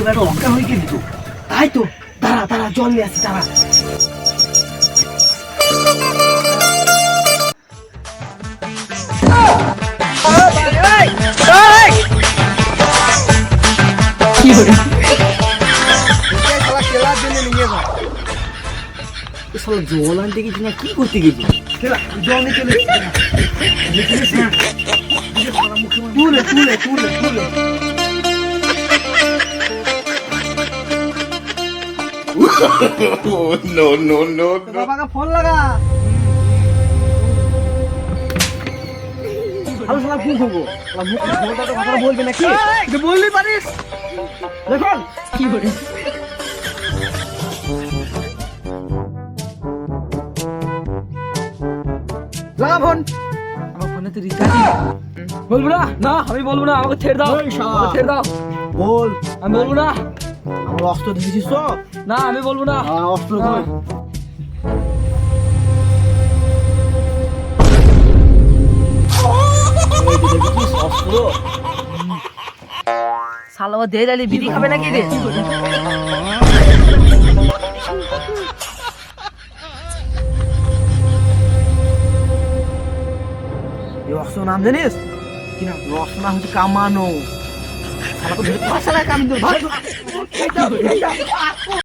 এবার অজ্ঞান হয়ে গেলি তো। তাই তো, দাঁড়া দাঁড়া, জল নিয়ে আসছি, দাঁড়া। জল আনতে গেছি না কি করতে গেছি? জল নিয়ে চলে তুলে তুলে তুলে তুলে no, no, no. বাবাকে ফোন লাগা। আলো শালা কি করবো? কথা বলবে নাকি? বললি পারিস দেখুন কি করে লাগা ফোন। আমার ফোনে তো রিচার্জ বলবো না। না আমি বলবো না, আমাকে ছেড়ে দাও, ছেড়ে দাও। বল। আমি বলবো না। আমার অস্ত্র দিয়েছিস তো? না আমি বলবো না। অস্ত্র কই? অস্ত্র শালা ও দে ডালি বিড়ি খাবে নাকি রে? এই অস্ত্র নাম জানিস কি নাম? অস্ত্র নাম হচ্ছে কামানো। শালা তো ধরে পাশালা কামি ধরে ভাগ।